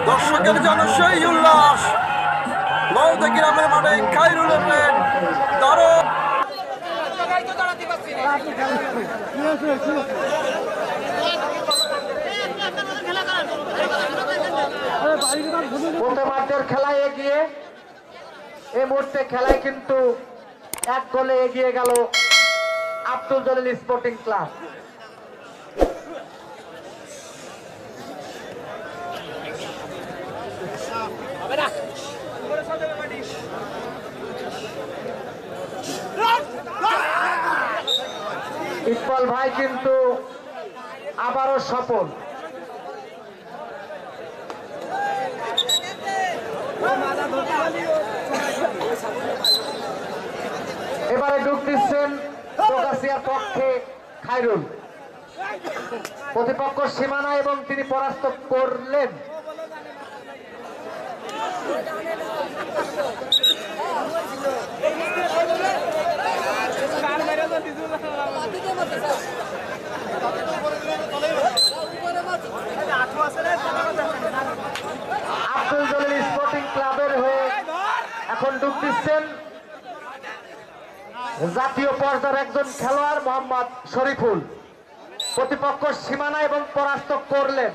দর্শকের জনসই উল্লাস মৌদা গ্রামের মাঠে খায়রুলের প্লেট দারুণ প্রথমার্ধের খেলায় এগিয়ে এই মুহূর্তে খেলায় কিন্তু এক গোলে এগিয়ে গেল আব্দুল জলিল স্পোর্টিং ক্লাব। ইকবাল ভাই কিন্তু আবারও সফল। এবারে ডুব দিচ্ছেন প্রকাশিয়ার পক্ষে খায়রুল, প্রতিপক্ষ সীমানা এবং তিনি পরাস্ত করলেন। আব্দুল জলিল স্পোর্টিং ক্লাবের হয়ে এখন ডুব দিচ্ছেন জাতীয় পর্যায়ের একজন খেলোয়াড় মোহাম্মদ শরীফুল, প্রতিপক্ষ সীমানা এবং পরাস্ত করলেন।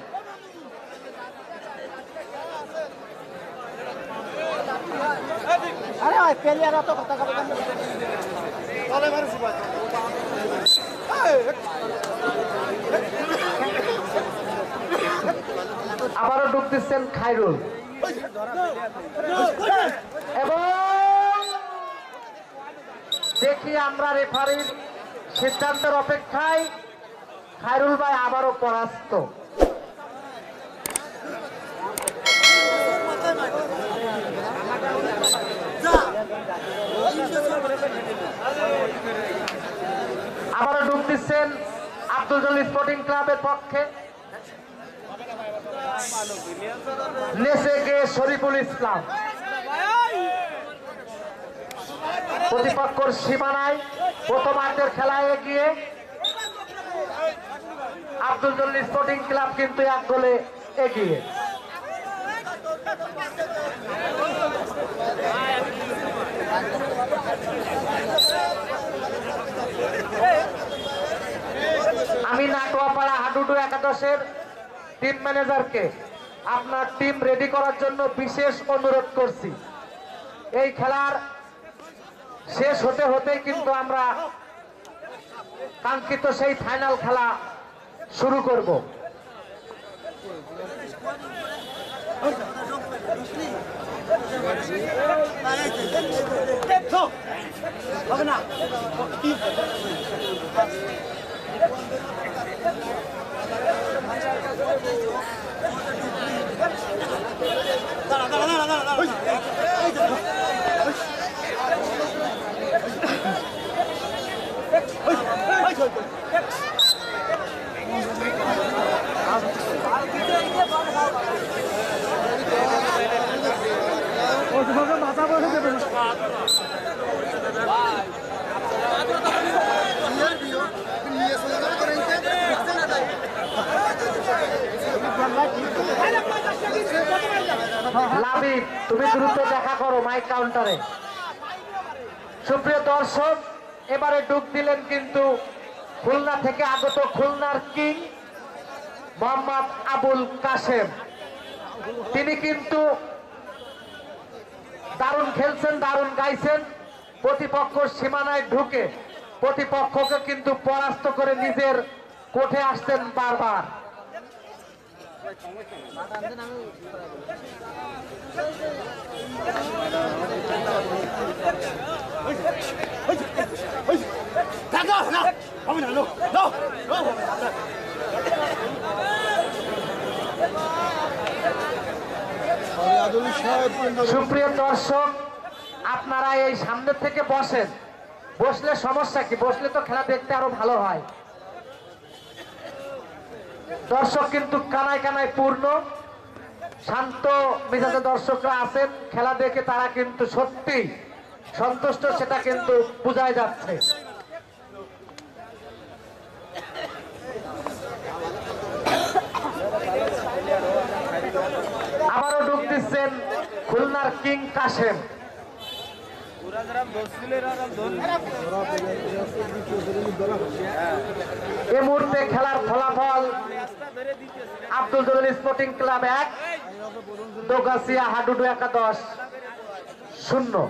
আবারও ডুব দিচ্ছেন খায়রুল এবং দেখি আমরা রেফারির সিদ্ধান্তের অপেক্ষায়। খায়রুল ভাই আবারও পরাস্ত। আবারও ডুব দিচ্ছেন আব্দুল জলিল স্পোর্টিং ক্লাবের পক্ষে নেসে গে শরীফুল ইসলাম, প্রতিপক্ষের সীমানায় প্রথমার্ধের খেলায় এগিয়ে আব্দুল জলিল স্পোর্টিং ক্লাব কিন্তু এক গোলে এগিয়ে। আমি নাটোয়াপাড়া হাডুডু একাদশের টিম ম্যানেজারকে আপনার টিম রেডি করার জন্য বিশেষ অনুরোধ করছি। এই খেলার শেষ হতে হতেই কিন্তু আমরা কাঙ্ক্ষিত সেই ফাইনাল খেলা শুরু করব। হবে না লাবিব, তুমি দ্রুত দেখা করো মাইক কাউন্টারে। সুপ্রিয় দর্শক, এবারে ডুব দিলেন কিন্তু খুলনা থেকে আগত খুলনার কিং মোহাম্মদ আবুল কাশেম। তিনি কিন্তু দারুণ খেলছেন, দারুণ গাইছেন। প্রতিপক্ষ সীমানায় ঢুকে প্রতিপক্ষকে কিন্তু পরাস্ত করে নিজের কোঠে আসতেন বারবার। সুপ্রিয় দর্শক, আপনারা এই সামনের থেকে বসেন। বসলে সমস্যা কি? বসলে তো খেলা দেখতে আরো ভালো হয়। দর্শক কিন্তু কানায় কানায় পূর্ণ, শান্ত মেজাজে দর্শকরা আছেন। খেলা দেখে তারা কিন্তু সত্যি সন্তুষ্ট, সেটা কিন্তু বোঝাই যাচ্ছে। আবারও ডুব দিচ্ছেন খুলনার কিং কাশেম। এই মুহূর্তে খেলার ফলাফল আব্দুল জলিল স্পোর্টিং ক্লাব 1, দোগাছিয়া হাডুডু একাদশ 0।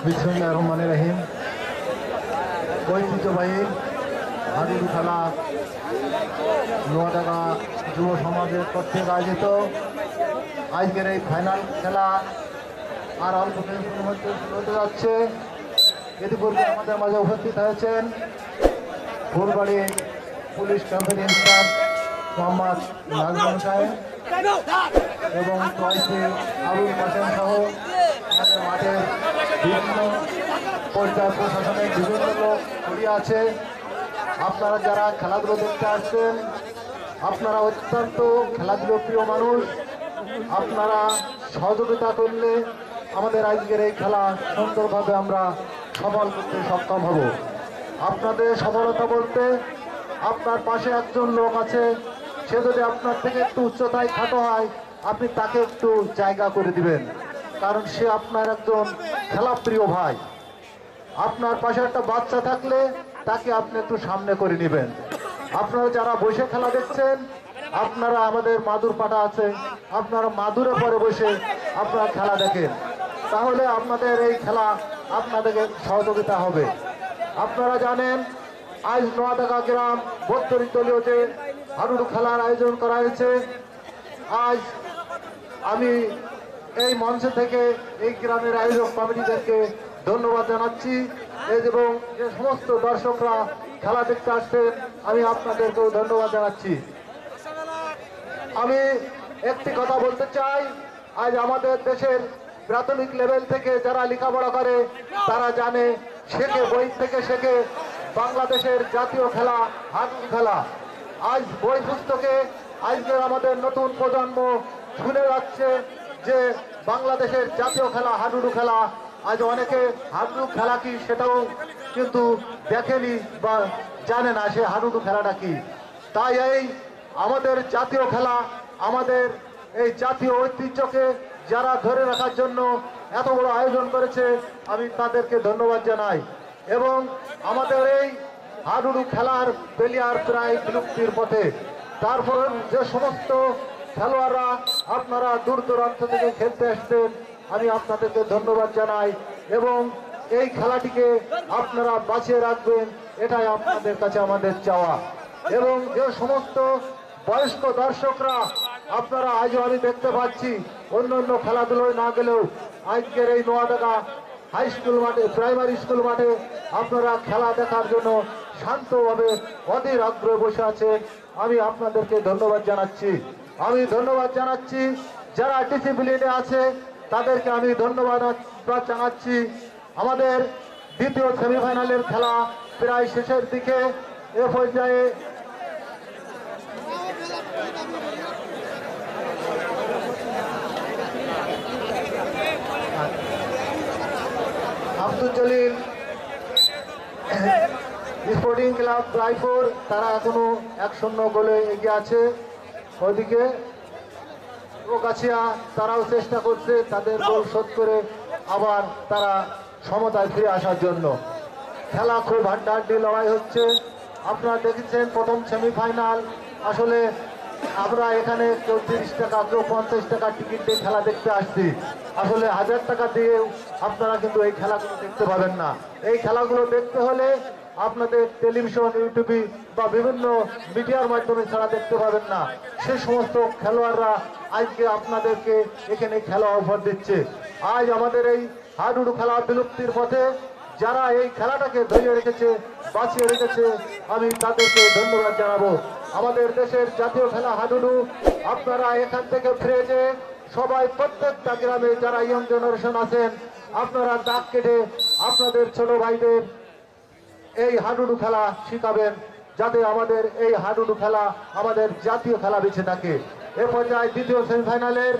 বিসমিল্লাহির রহমানির রহিম। ঐতিহ্যবাহী হাডুডু খেলা নোয়াডাঙ্গা যুব সমাজের কর্তৃক আয়োজিত আজকের এই ফাইনাল খেলা আর অল্প কিছুক্ষণের মধ্যে শুরু হতে যাচ্ছে। ইতিপূর্বে আমাদের মাঝে উপস্থিত হয়েছেন ফুলবাড়ি পুলিশ ক্যাম্পের ইনচার্জ মোহাম্মদ নাজমুল সাহেব এবং টয়সি আবুল কাসেম সহ আমাদের মাঠের বিভিন্ন পর্যায় প্রশাসনের বিভিন্ন লোক ছড়িয়ে আছে। আপনারা যারা খেলাধুলো দেখতে আসছেন, আপনারা অত্যন্ত খেলাধুলো প্রিয় মানুষ। আপনারা সহযোগিতা করলে আমাদের আজকের এই খেলা সুন্দরভাবে আমরা সফল করতে সক্ষম হব। আপনাদের সফলতা বলতে আপনার পাশে একজন লোক আছে, সে যদি আপনার থেকে একটু উচ্চতায় খাটো হয়, আপনি তাকে একটু জায়গা করে দিবেন, কারণ সে আপনার একজন খেলাপ্রিয় ভাই। আপনার পাশে একটা বাচ্চা থাকলে তাকে আপনি একটু সামনে করে নেবেন। আপনারা যারা বসে খেলা দেখছেন, আপনারা আমাদের মাদুর পাটা আছে, আপনারা মাদুরে পরে বসে আপনারা খেলা দেখেন, তাহলে আপনাদের এই খেলা আপনাদের সহযোগিতা হবে। আপনারা জানেন আজ নোয়াডাঙ্গা গ্রাম 32 দলীয় যে হাডুডু খেলার আয়োজন করা হয়েছে, আজ আমি এই মঞ্চ থেকে এই গ্রামের আয়োজক কমিটিদেরকে ধন্যবাদ জানাচ্ছি এবং যে সমস্ত দর্শকরা খেলা দেখতে আসছেন, আমি আপনাদেরকেও ধন্যবাদ জানাচ্ছি। আমি একটি কথা বলতে চাই, আজ আমাদের দেশের প্রাথমিক লেভেল থেকে যারা লেখাপড়া করে তারা জানে, শেখে, বই থেকে শেখে বাংলাদেশের জাতীয় খেলা হাডুডু খেলা। আজ বই পুস্তকে আজকে আমাদের নতুন প্রজন্ম শুনে যাচ্ছে যে বাংলাদেশের জাতীয় খেলা হাডুডু খেলা। আজ অনেকে হাডুডু খেলা কি সেটাও কিন্তু দেখেনি বা জানে না সে হাডুডু খেলাটা কি। তাই এই আমাদের জাতীয় খেলা, আমাদের এই জাতীয় ঐতিহ্যকে যারা ধরে রাখার জন্য এত বড় আয়োজন করেছে, আমি তাদেরকে ধন্যবাদ জানাই। এবং আমাদের এই হাডুডু খেলার প্লেয়ার প্রায় বিলুপ্তির পথে, তারপর যে সমস্ত খেলোয়াড়রা আপনারা দূর দূরান্ত থেকে খেলতে আসতেন, আমি আপনাদেরকে ধন্যবাদ জানাই এবং এই খেলাটিকে আপনারা বাঁচিয়ে রাখবেন, এটাই আপনাদের কাছে আমাদের চাওয়া। এবং যে সমস্ত বয়স্ক দর্শকরা আপনারা আজও আমি দেখতে পাচ্ছি অন্য অন্য খেলাধুলোয় না গেলেও আজকের এই নোয়াডাঙ্গা হাই স্কুল মাঠে, প্রাইমারি স্কুল মাঠে আপনারা খেলা দেখার জন্য শান্তভাবে অধীর আগ্রহে বসে আছেন, আমি আপনাদেরকে ধন্যবাদ জানাচ্ছি। আমি ধন্যবাদ জানাচ্ছি যারা ডিসিপ্লিনে আছে, তাদেরকে আমি ধন্যবাদ জানাচ্ছি। আমাদের দ্বিতীয় সেমিফাইনালের খেলা প্রায় শেষের দিকে, এ পর্যায়ে আব্দুল জলিল স্পোর্টিং ক্লাব রায়পুর তারা এখনো 1-0 গোলে এগিয়ে আছে। ওইদিকে দোগাছিয়া তারাও চেষ্টা করছে তাদের গোল শোধ করে আবার তারা সমতায় ফিরে আসার জন্য। খেলা খুব হাড্ডাহাড্ডি লড়াই হচ্ছে। আপনারা দেখেছেন প্রথম সেমিফাইনাল, আসলে আমরা এখানে কেউ 30 টাকা, কেউ 50 টাকা টিকিট দিয়ে খেলা দেখতে আসছি। আসলে 1000 টাকা দিয়েও আপনারা কিন্তু এই খেলাগুলো দেখতে পাবেন না। এই খেলাগুলো দেখতে হলে আপনাদের টেলিভিশন, ইউটিউবে বা বিভিন্ন মিডিয়ার মাধ্যমে ছাড়া দেখতে পাবেন না। সে সমস্ত খেলোয়াড়রা আজকে আপনাদেরকে এখানে খেলা অফার দিচ্ছে। আজ আমাদের এই হাডুডু খেলা বিলুপ্তির পথে যারা এই খেলাটাকে ধরে রেখেছে, বাঁচিয়ে রেখেছে, আমি তাদেরকে ধন্যবাদ জানাবো। আমাদের দেশের জাতীয় খেলা হাডুডু, আপনারা এখান থেকে ফিরে যে সবাই প্রত্যেকটা গ্রামে যারা ইয়ং জেনারেশন আছেন, আপনারা দাগ কেটে আপনাদের ছোট ভাইদের এই হাডুডু খেলা শিখাবেন, যাতে আমাদের এই হাডুডু খেলা আমাদের জাতীয় খেলা বেঁচে থাকে। এ পর্যায়ে দ্বিতীয় সেমিফাইনালের